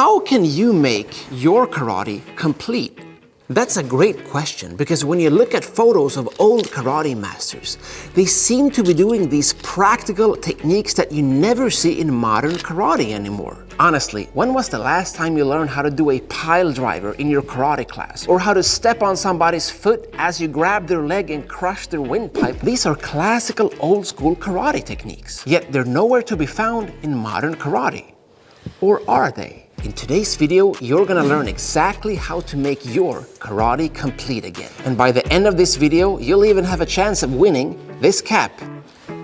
how can you make your karate complete? That's a great question, because when you look at photos of old karate masters, they seem to be doing these practical techniques that you never see in modern karate anymore. Honestly, when was the last time you learned how to do a pile driver in your karate class? Or how to step on somebody's foot as you grab their leg and crush their windpipe? These are classical old school karate techniques, yet they're nowhere to be found in modern karate. Or are they? In today's video, you're gonna learn exactly how to make your karate complete again. And by the end of this video, you'll even have a chance of winning this cap.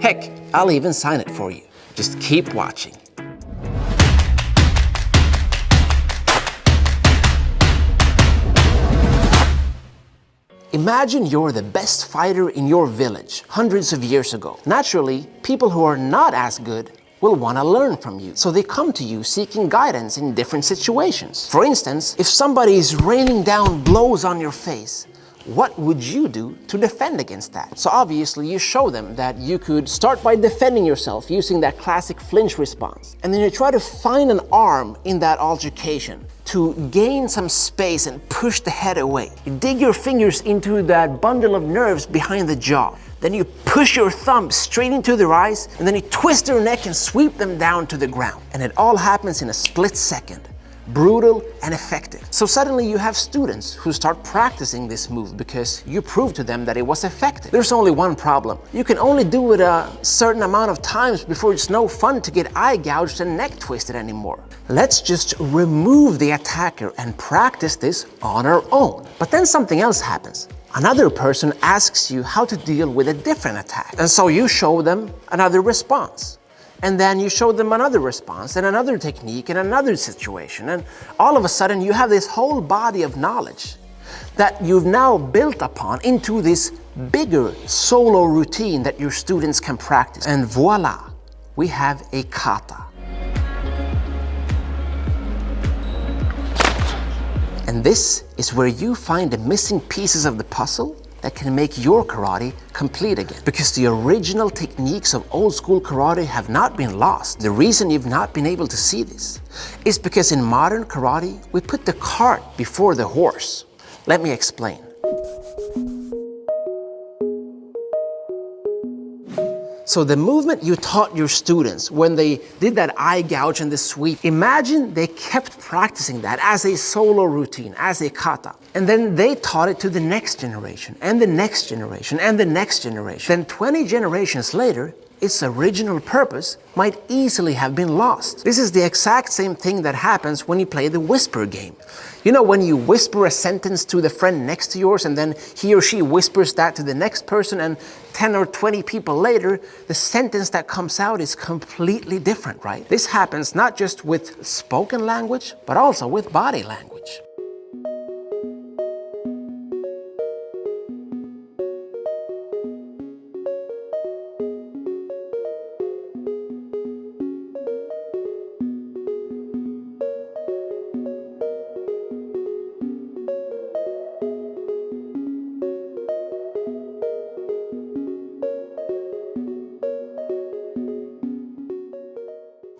Heck, I'll even sign it for you. Just keep watching. Imagine you're the best fighter in your village hundreds of years ago. Naturally, people who are not as good will want to learn from you. So they come to you seeking guidance in different situations. For instance, if somebody is raining down blows on your face, what would you do to defend against that? So obviously you show them that you could start by defending yourself using that classic flinch response. And then you try to find an arm in that altercation to gain some space and push the head away. You dig your fingers into that bundle of nerves behind the jaw. Then you push your thumb straight into their eyes, and then you twist their neck and sweep them down to the ground. And it all happens in a split second. Brutal and effective. So suddenly you have students who start practicing this move because you proved to them that it was effective. There's only one problem. You can only do it a certain amount of times before it's no fun to get eye gouged and neck twisted anymore. Let's just remove the attacker and practice this on our own. But then something else happens. Another person asks you how to deal with a different attack. And so you show them another response. And then you show them another response and another technique in another situation. And all of a sudden you have this whole body of knowledge that you've now built upon into this bigger solo routine that your students can practice. And voila, we have a kata. And this is where you find the missing pieces of the puzzle that can make your karate complete again. Because the original techniques of old school karate have not been lost. The reason you've not been able to see this is because in modern karate, we put the cart before the horse. Let me explain. So the movement you taught your students when they did that eye gouge and the sweep, imagine they kept practicing that as a solo routine, as a kata. And then they taught it to the next generation, and the next generation, and the next generation. Then 20 generations later, its original purpose might easily have been lost. This is the exact same thing that happens when you play the whisper game. You know, when you whisper a sentence to the friend next to yours and then he or she whispers that to the next person, and 10 or 20 people later, the sentence that comes out is completely different, right? This happens not just with spoken language, but also with body language.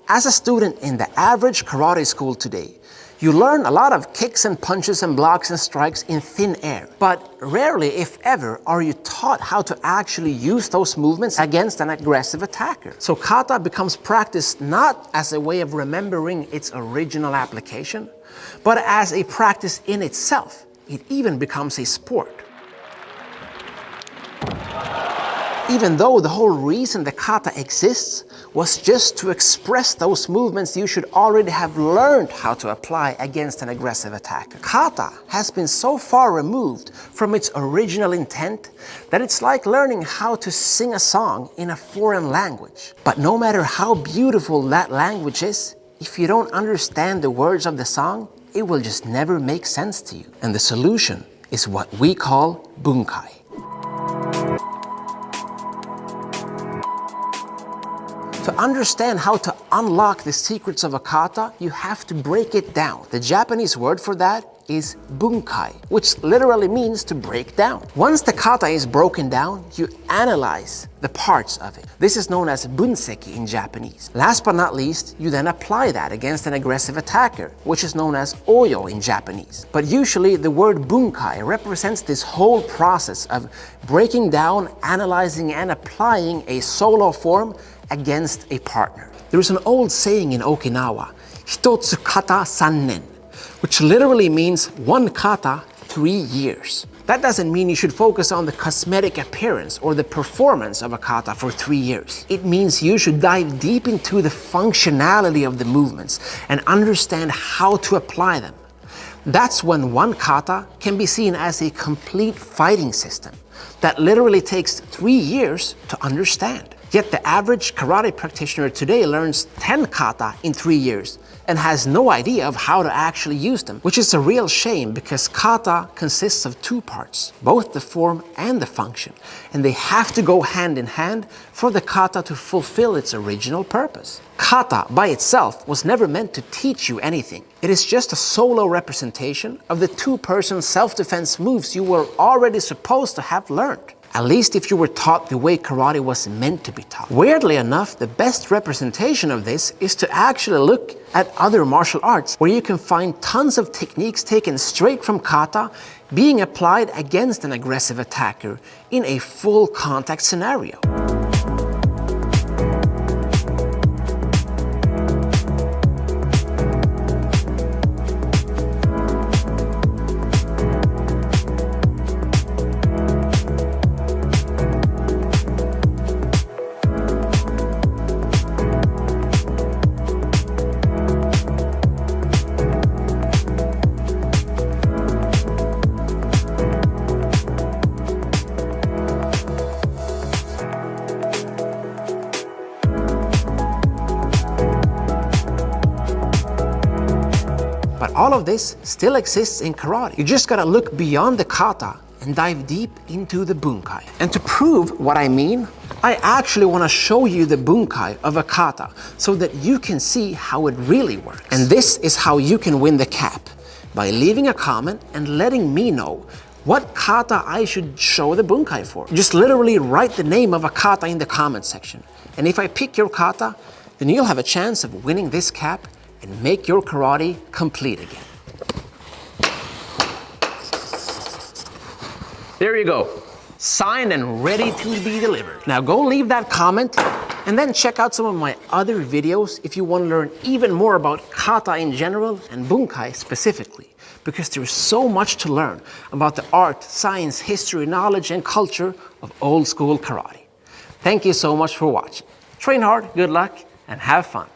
As a student in the average karate school today, you learn a lot of kicks and punches and blocks and strikes in thin air. But rarely, if ever, are you taught how to actually use those movements against an aggressive attacker. So kata becomes practiced not as a way of remembering its original application, but as a practice in itself. It even becomes a sport. Even though the whole reason the kata exists was just to express those movements you should already have learned how to apply against an aggressive attacker. Kata has been so far removed from its original intent that it's like learning how to sing a song in a foreign language. But no matter how beautiful that language is, if you don't understand the words of the song, it will just never make sense to you. And the solution is what we call Bunkai. To understand how to unlock the secrets of a kata, you have to break it down. The Japanese word for that is bunkai, which literally means to break down. Once the kata is broken down, you analyze the parts of it. This is known as bunseki in Japanese. Last but not least, you then apply that against an aggressive attacker, which is known as oyo in Japanese. But usually the word bunkai represents this whole process of breaking down, analyzing, and applying a solo form against a partner. There's an old saying in Okinawa, hitotsu kata sannen, which literally means one kata, 3 years. That doesn't mean you should focus on the cosmetic appearance or the performance of a kata for 3 years. It means you should dive deep into the functionality of the movements and understand how to apply them. That's when one kata can be seen as a complete fighting system that literally takes 3 years to understand. Yet the average karate practitioner today learns 10 kata in 3 years and has no idea of how to actually use them, which is a real shame because kata consists of 2 parts, both the form and the function, and they have to go hand in hand for the kata to fulfill its original purpose. Kata by itself was never meant to teach you anything. It is just a solo representation of the 2-person self-defense moves you were already supposed to have learned. At least if you were taught the way karate was meant to be taught. Weirdly enough, the best representation of this is to actually look at other martial arts, where you can find tons of techniques taken straight from kata being applied against an aggressive attacker in a full contact scenario. But all of this still exists in karate. You just gotta look beyond the kata and dive deep into the bunkai. And to prove what I mean, I actually wanna show you the bunkai of a kata so that you can see how it really works. And this is how you can win the cap, by leaving a comment and letting me know what kata I should show the bunkai for. Just literally write the name of a kata in the comment section. And if I pick your kata, then you'll have a chance of winning this cap and make your karate complete again. There you go, signed and ready to be delivered. Now go leave that comment and then check out some of my other videos if you want to learn even more about kata in general and bunkai specifically, because there's so much to learn about the art, science, history, knowledge, and culture of old school karate. Thank you so much for watching. Train hard, good luck, and have fun.